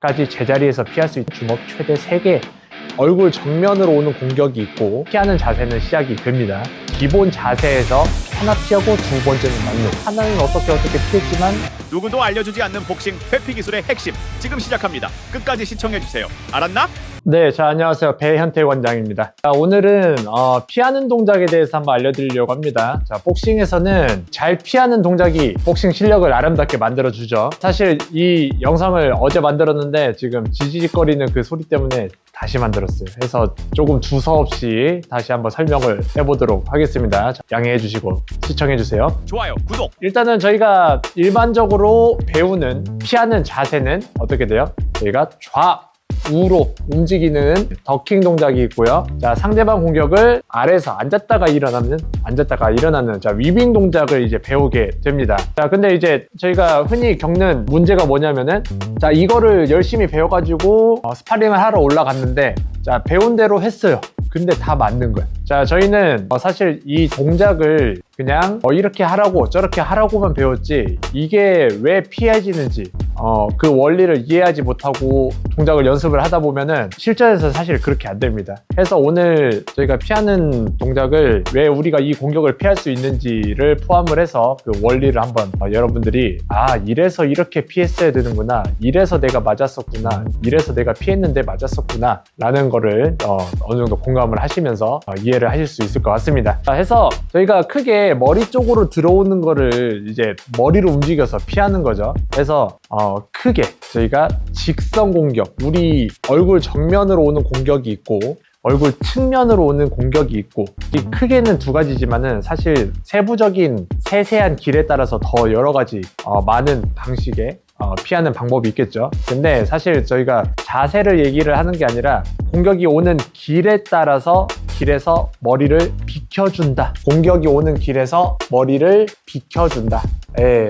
까지 제자리에서 피할 수 있는 주먹 최대 3개, 얼굴 정면으로 오는 공격이 있고 피하는 자세는 시작이 됩니다. 기본 자세에서 하나 피하고 두 번째는 맞는, 하나는 어떻게 피했지만 누구도 알려주지 않는 복싱 회피 기술의 핵심 지금 시작합니다. 끝까지 시청해주세요. 알았나? 네, 자, 안녕하세요. 배현태 원장입니다. 자, 오늘은 피하는 동작에 대해서 한번 알려드리려고 합니다. 자, 복싱에서는 잘 피하는 동작이 복싱 실력을 아름답게 만들어주죠. 사실 이 영상을 어제 만들었는데 지금 지지직거리는 그 소리 때문에 다시 만들었어요. 그래서 조금 두서없이 다시 한번 설명을 해보도록 하겠습니다. 자, 양해해 주시고 시청해 주세요. 좋아요, 구독. 일단은 저희가 일반적으로 배우는 피하는 자세는 어떻게 돼요? 저희가 좌우로 움직이는 더킹 동작이 있고요. 자, 상대방 공격을 아래에서 앉았다가 일어나는 자, 위빙 동작을 이제 배우게 됩니다. 자, 근데 이제 저희가 흔히 겪는 문제가 뭐냐면은, 자, 이거를 열심히 배워가지고 스파링을 하러 올라갔는데, 자, 배운 대로 했어요. 근데 다 맞는 거예요. 자, 저희는 사실 이 동작을 그냥 이렇게 하라고 저렇게 하라고만 배웠지, 이게 왜 피해지는지 그 원리를 이해하지 못하고 동작을 연습을 하다 보면은 실전에서 사실 그렇게 안 됩니다. 그래서 오늘 저희가 피하는 동작을 왜 우리가 이 공격을 피할 수 있는지를 포함을 해서 그 원리를 한번 여러분들이 이래서 이렇게 피했어야 되는구나, 이래서 내가 맞았었구나, 이래서 내가 피했는데 맞았었구나 라는 거를 어느 정도 공감을 하시면서 이해를 하실 수 있을 것 같습니다. 자, 해서 저희가 크게 머리 쪽으로 들어오는 거를 이제 머리로 움직여서 피하는 거죠. 그래서 크게 저희가 직선 공격, 우리 얼굴 정면으로 오는 공격이 있고 얼굴 측면으로 오는 공격이 있고, 이 크게는 두 가지지만은 사실 세부적인 세세한 길에 따라서 더 여러 가지 많은 방식의 피하는 방법이 있겠죠. 근데 사실 저희가 자세를 얘기를 하는 게 아니라 공격이 오는 길에 따라서 길에서 머리를 비켜준다, 공격이 오는 길에서 머리를 비켜준다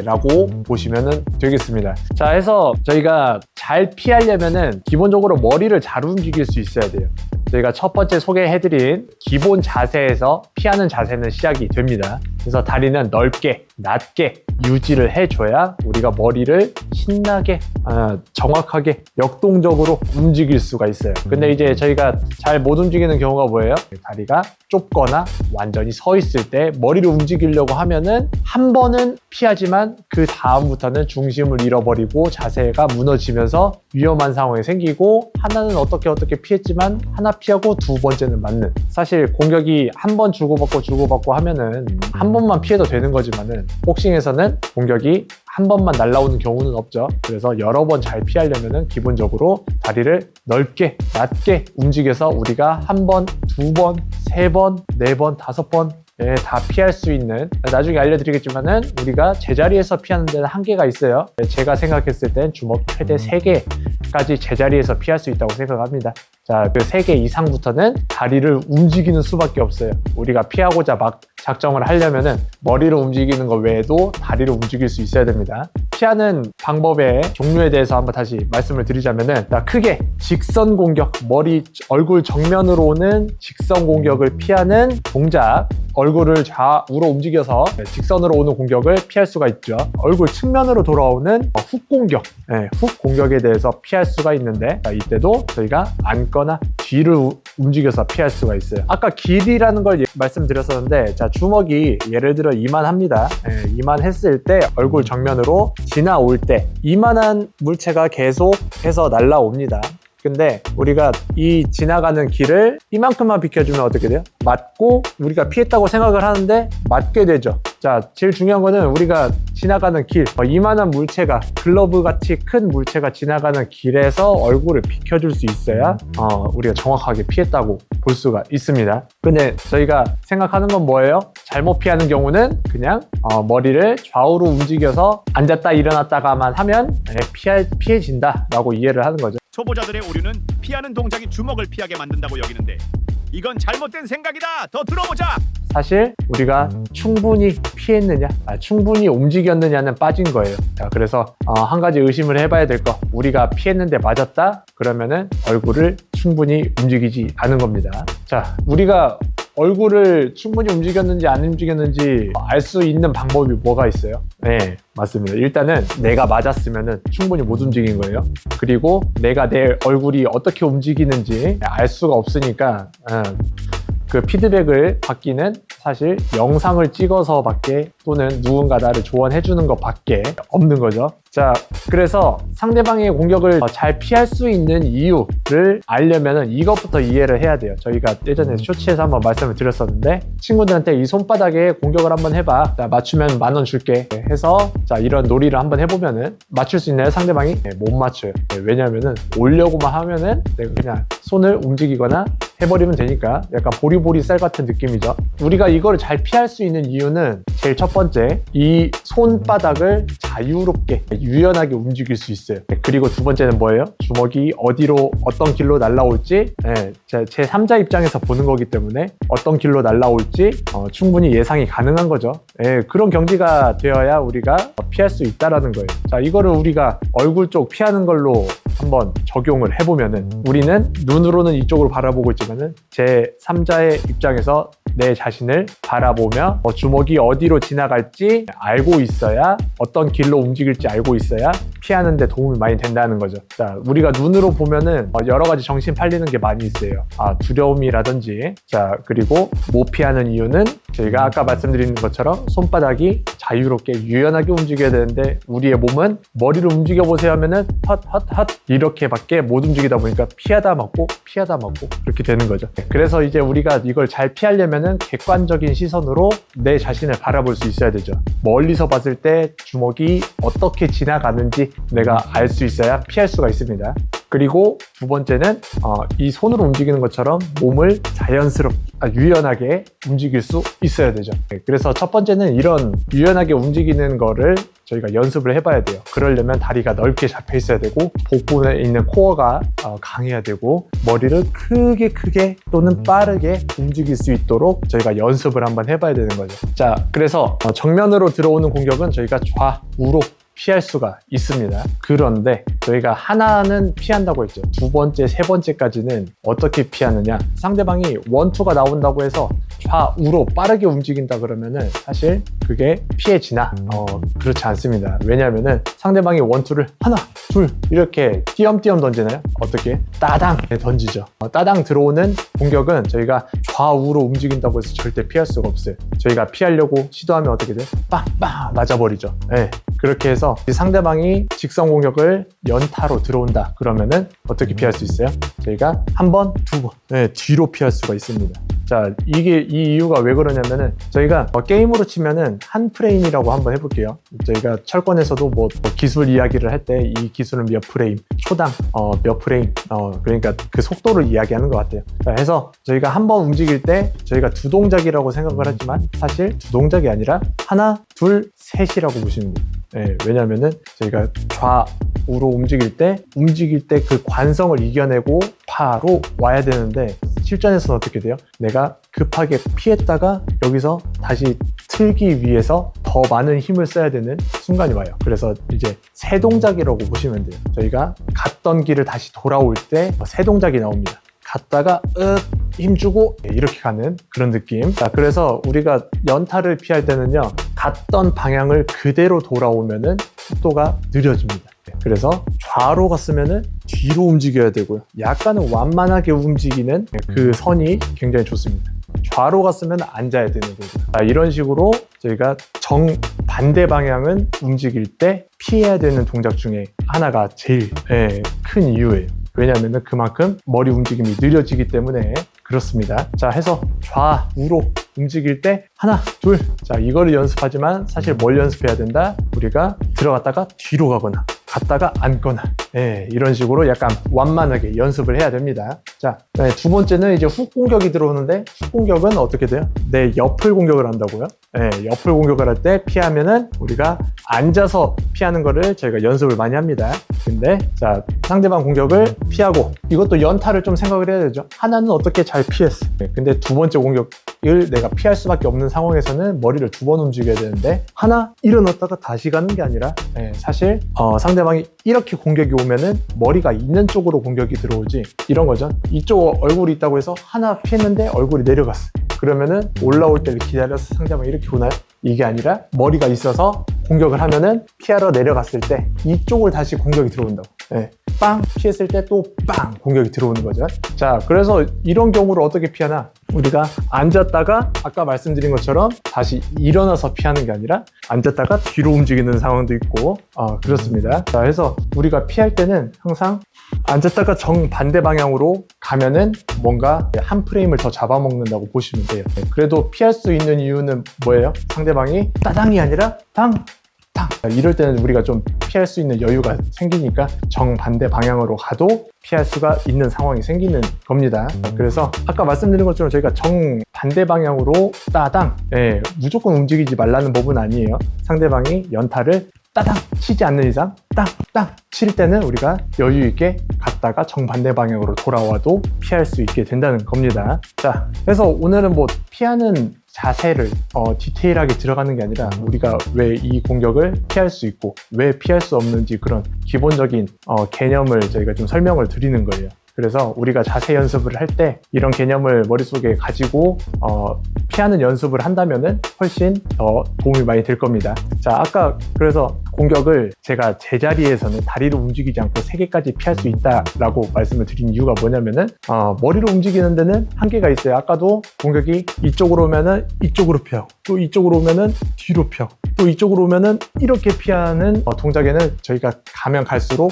라고 보시면 되겠습니다. 자, 해서 저희가 잘 피하려면은 기본적으로 머리를 잘 움직일 수 있어야 돼요. 저희가 첫 번째 소개해드린 기본 자세에서 피하는 자세는 시작이 됩니다. 그래서 다리는 넓게, 낮게 유지를 해줘야 우리가 머리를 신나게, 정확하게, 역동적으로 움직일 수가 있어요. 근데 이제 저희가 잘 못 움직이는 경우가 뭐예요? 다리가 좁거나 완전히 서 있을 때 머리를 움직이려고 하면은 한 번은 피하지만 그 다음부터는 중심을 잃어버리고 자세가 무너지면서 위험한 상황이 생기고, 하나는 어떻게 피했지만 하나 피하고 두 번째는 맞는, 사실 공격이 한 번 주고받고 하면은 한 번만 피해도 되는 거지만은 복싱에서는 공격이 한 번만 날라오는 경우는 없죠. 그래서 여러 번 잘 피하려면은 기본적으로 다리를 넓게, 낮게 움직여서 우리가 한 번, 두 번, 세 번, 네 번, 다섯 번 다 피할 수 있는, 나중에 알려드리겠지만은 우리가 제자리에서 피하는 데는 한계가 있어요. 제가 생각했을 땐 주먹 최대 3개까지 제자리에서 피할 수 있다고 생각합니다. 자, 그 3개 이상부터는 다리를 움직이는 수밖에 없어요. 우리가 피하고자 막 작정을 하려면은 머리를 움직이는 것 외에도 다리를 움직일 수 있어야 됩니다. 피하는 방법의 종류에 대해서 한번 다시 말씀을 드리자면은, 자, 크게 직선 공격, 얼굴 정면으로 오는 직선 공격을 피하는 동작, 얼굴을 좌우로 움직여서 직선으로 오는 공격을 피할 수가 있죠. 얼굴 측면으로 돌아오는 훅 공격, 훅 공격에 대해서 피할 수가 있는데, 자, 이때도 저희가 앉거나 뒤를 움직여서 피할 수가 있어요. 아까 길이라는 걸 말씀드렸었는데, 자, 주먹이 예를 들어 이만합니다. 이만했을 때 얼굴 정면으로 지나올 때 이만한 물체가 계속해서 날라옵니다. 근데 우리가 이 지나가는 길을 이만큼만 비켜주면 어떻게 돼요? 맞고 우리가 피했다고 생각을 하는데 맞게 되죠. 자, 제일 중요한 거는 우리가 지나가는 길, 이만한 물체가, 글러브 같이 큰 물체가 지나가는 길에서 얼굴을 비켜줄 수 있어야 우리가 정확하게 피했다고 볼 수가 있습니다. 근데 저희가 생각하는 건 뭐예요? 잘못 피하는 경우는 그냥 머리를 좌우로 움직여서 앉았다 일어났다가만 하면 피해진다 라고 이해를 하는 거죠. 초보자들의 오류는 피하는 동작이 주먹을 피하게 만든다고 여기는데, 이건 잘못된 생각이다. 더 들어보자. 사실 우리가 충분히 피했느냐, 충분히 움직였느냐는 빠진 거예요. 자, 그래서 한 가지 의심을 해봐야 될 거, 우리가 피했는데 맞았다? 그러면은 얼굴을 충분히 움직이지 않은 겁니다. 자, 우리가 얼굴을 충분히 움직였는지 안 움직였는지 알 수 있는 방법이 뭐가 있어요? 네, 맞습니다. 일단은 내가 맞았으면 충분히 못 움직인 거예요. 그리고 내가 내 얼굴이 어떻게 움직이는지 알 수가 없으니까 그 피드백을 받기는 사실 영상을 찍어서밖에 또는 누군가 나를 조언해 주는 것밖에 없는 거죠. 자, 그래서 상대방의 공격을 잘 피할 수 있는 이유를 알려면 이것부터 이해를 해야 돼요. 저희가 예전에 쇼츠에서 한번 말씀을 드렸었는데 친구들한테 이 손바닥에 공격을 한번 해봐. 자, 맞추면 10,000원 줄게 해서 자, 이런 놀이를 한번 해보면은 맞출 수 있나요? 상대방이? 네, 못 맞춰요. 네, 왜냐면은 올려고만 하면은 내가 그냥 손을 움직이거나 해버리면 되니까 약간 보리보리 쌀 같은 느낌이죠. 우리가 이거를 잘 피할 수 있는 이유는 제일 첫 번째, 이 손바닥을 자유롭게 유연하게 움직일 수 있어요. 그리고 두 번째는 뭐예요? 주먹이 어디로 어떤 길로 날아올지 제 3자 입장에서 보는 거기 때문에 어떤 길로 날아올지 충분히 예상이 가능한 거죠. 그런 경지가 되어야 우리가 피할 수 있다라는 거예요. 자, 이거를 우리가 얼굴 쪽 피하는 걸로 한번 적용을 해보면은 우리는 눈으로는 이쪽으로 바라보고 있지만은 제 3자의 입장에서 내 자신을 바라보며 주먹이 어디로 지나갈지 알고 있어야 어떤 길로 움직일지 알고 있어야 피하는 데 도움이 많이 된다는 거죠. 자, 우리가 눈으로 보면은 여러 가지 정신 팔리는 게 많이 있어요. 두려움이라든지 자, 그리고 못 피하는 이유는 저희가 아까 말씀드린 것처럼 손바닥이 자유롭게 유연하게 움직여야 되는데 우리의 몸은 머리를 움직여 보세요 하면은 헛 이렇게밖에 못 움직이다 보니까 피하다 맞고 그렇게 되는 거죠. 그래서 이제 우리가 이걸 잘 피하려면은 객관적인 시선으로 내 자신을 바라볼 수 있어야 되죠. 멀리서 봤을 때 주먹이 어떻게 지나가는지 내가 알 수 있어야 피할 수가 있습니다. 그리고 두 번째는 이 손으로 움직이는 것처럼 몸을 유연하게 움직일 수 있어야 되죠. 그래서 첫 번째는 이런 유연하게 움직이는 거를 저희가 연습을 해봐야 돼요. 그러려면 다리가 넓게 잡혀 있어야 되고 복부에 있는 코어가 강해야 되고 머리를 크게 또는 빠르게 움직일 수 있도록 저희가 연습을 한번 해봐야 되는 거죠. 자, 그래서 정면으로 들어오는 공격은 저희가 좌우로 피할 수가 있습니다. 그런데 저희가 하나는 피한다고 했죠. 두 번째, 세 번째까지는 어떻게 피하느냐. 상대방이 원투가 나온다고 해서 좌우로 빠르게 움직인다 그러면은 사실 그게 피해지나? 그렇지 않습니다. 왜냐면은 상대방이 원투를 하나, 둘 이렇게 띄엄띄엄 던지나요? 어떻게? 따당 던지죠. 따당 들어오는 공격은 저희가 좌우로 움직인다고 해서 절대 피할 수가 없어요. 저희가 피하려고 시도하면 어떻게 돼요? 빵빵 맞아버리죠. 네. 그렇게 해서 상대방이 직선 공격을 연타로 들어온다 그러면은 어떻게 피할 수 있어요? 저희가 한 번, 두 번 뒤로 피할 수가 있습니다. 자, 이 이유가 왜 그러냐면은 저희가 게임으로 치면은 한 프레임이라고 한번 해볼게요. 저희가 철권에서도 뭐 기술 이야기를 할 때 이 기술은 몇 프레임, 초당 몇 프레임, 그러니까 그 속도를 이야기하는 것 같아요. 자, 해서 저희가 한 번 움직일 때 저희가 두 동작이라고 생각을 하지만 사실 두 동작이 아니라 하나, 둘, 셋이라고 보시면 돼요. 왜냐면은 저희가 좌우로 움직일 때 그 관성을 이겨내고 바로 와야 되는데 실전에서는 어떻게 돼요? 내가 급하게 피했다가 여기서 다시 틀기 위해서 더 많은 힘을 써야 되는 순간이 와요. 그래서 이제 세 동작이라고 보시면 돼요. 저희가 갔던 길을 다시 돌아올 때 세 동작이 나옵니다. 갔다가 힘주고 이렇게 가는 그런 느낌. 자, 그래서 우리가 연타를 피할 때는요, 갔던 방향을 그대로 돌아오면은 속도가 느려집니다. 그래서 좌로 갔으면은 뒤로 움직여야 되고요. 약간은 완만하게 움직이는 그 선이 굉장히 좋습니다. 좌로 갔으면 앉아야 되는 거고요. 이런 식으로 저희가 정반대 방향은 움직일 때 피해야 되는 동작 중에 하나가 제일 큰 이유예요. 왜냐하면 그만큼 머리 움직임이 느려지기 때문에 그렇습니다. 자, 해서 좌우로 움직일 때 하나, 둘. 자, 이거를 연습하지만 사실 뭘 연습해야 된다? 우리가 들어갔다가 뒤로 가거나 갔다가 앉거나 이런 식으로 약간 완만하게 연습을 해야 됩니다. 자, 두 번째는 이제 훅 공격이 들어오는데 훅 공격은 어떻게 돼요? 내 옆을 공격을 한다고요? 옆을 공격을 할 때 피하면은 우리가 앉아서 피하는 거를 저희가 연습을 많이 합니다. 근데 자, 상대방 공격을 피하고 이것도 연타를 좀 생각을 해야 되죠. 하나는 어떻게 잘 피했어. 근데 두 번째 공격을 내가 피할 수밖에 없는 상황에서는 머리를 두 번 움직여야 되는데 하나 일어났다가 다시 가는 게 아니라 사실 상대방이 이렇게 공격이 오면은 머리가 있는 쪽으로 공격이 들어오지 이런 거죠. 이쪽 얼굴이 있다고 해서 하나 피했는데 얼굴이 내려갔어. 그러면은 올라올 때를 기다려서 상대방이 이렇게 오나요? 이게 아니라 머리가 있어서 공격을 하면은 피하러 내려갔을 때 이쪽을 다시 공격이 들어온다고. 네. 빵 피했을 때 또 빵 공격이 들어오는 거죠. 자, 그래서 이런 경우를 어떻게 피하나? 우리가 앉았다가 아까 말씀드린 것처럼 다시 일어나서 피하는 게 아니라 앉았다가 뒤로 움직이는 상황도 있고 그렇습니다. 자, 그래서 우리가 피할 때는 항상 앉았다가 정반대 방향으로 가면은 뭔가 한 프레임을 더 잡아먹는다고 보시면 돼요. 그래도 피할 수 있는 이유는 뭐예요? 상대방이 따당이 아니라 당! 이럴 때는 우리가 좀 피할 수 있는 여유가 생기니까 정반대 방향으로 가도 피할 수가 있는 상황이 생기는 겁니다. 그래서 아까 말씀드린 것처럼 저희가 정반대 방향으로 따당, 무조건 움직이지 말라는 법은 아니에요. 상대방이 연타를 따당 치지 않는 이상 땅땅 칠 때는 우리가 여유 있게 갔다가 정반대 방향으로 돌아와도 피할 수 있게 된다는 겁니다. 자, 그래서 오늘은 뭐 피하는 자세를 디테일하게 들어가는 게 아니라 우리가 왜 이 공격을 피할 수 있고 왜 피할 수 없는지 그런 기본적인 개념을 저희가 좀 설명을 드리는 거예요. 그래서 우리가 자세 연습을 할 때 이런 개념을 머릿속에 가지고 피하는 연습을 한다면은 훨씬 더 도움이 많이 될 겁니다. 자, 아까 그래서 공격을 제가 제자리에서는 다리로 움직이지 않고 3개까지 피할 수 있다라고 말씀을 드린 이유가 뭐냐면은 머리로 움직이는 데는 한계가 있어요. 아까도 공격이 이쪽으로 오면은 이쪽으로 피하고 또 이쪽으로 오면은 뒤로 피하고 또 이쪽으로 오면은 이렇게 피하는 동작에는 저희가 가면 갈수록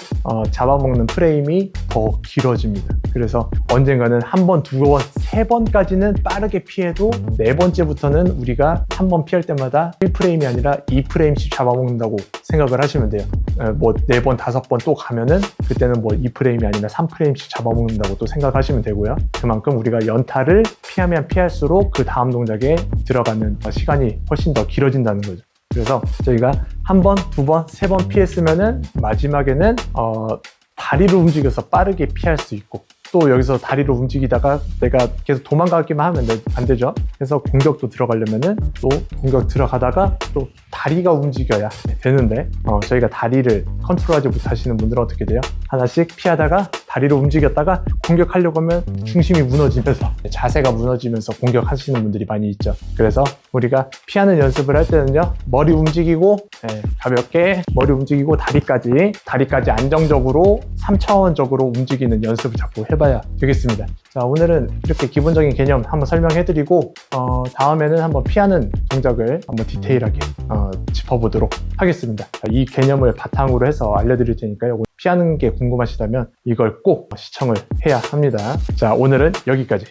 잡아먹는 프레임이 더 길어집니다. 그래서 언젠가는 한 번, 두 번, 세 번까지는 빠르게 피해도 네 번째부터는 우리가 한 번 피할 때마다 1프레임이 아니라 2프레임씩 잡아먹는다고 생각을 하시면 돼요. 뭐 4번, 5번 또 가면은 그때는 뭐 2프레임이 아니라 3프레임씩 잡아먹는다고 또 생각하시면 되고요. 그만큼 우리가 연타를 피하면 피할수록 그 다음 동작에 들어가는 시간이 훨씬 더 길어진다는 거죠. 그래서 저희가 한 번, 두 번, 세 번 피했으면은 마지막에는 다리를 움직여서 빠르게 피할 수 있고 또 여기서 다리를 움직이다가 내가 계속 도망가기만 하면 안 되죠. 그래서 공격도 들어가려면은 또 공격 들어가다가 또 다리가 움직여야 되는데 저희가 다리를 컨트롤하지 못하시는 분들은 어떻게 돼요? 하나씩 피하다가 다리로 움직였다가 공격하려고 하면 중심이 무너지면서 자세가 무너지면서 공격하시는 분들이 많이 있죠. 그래서 우리가 피하는 연습을 할 때는요, 머리 움직이고 가볍게 머리 움직이고 다리까지 안정적으로 3차원적으로 움직이는 연습을 자꾸 해봐야 되겠습니다. 자, 오늘은 이렇게 기본적인 개념 한번 설명해드리고 다음에는 한번 피하는 동작을 한번 디테일하게 짚어보도록 하겠습니다. 자, 이 개념을 바탕으로 해서 알려드릴 테니까요. 피하는 게 궁금하시다면 이걸 꼭 시청을 해야 합니다. 자, 오늘은 여기까지.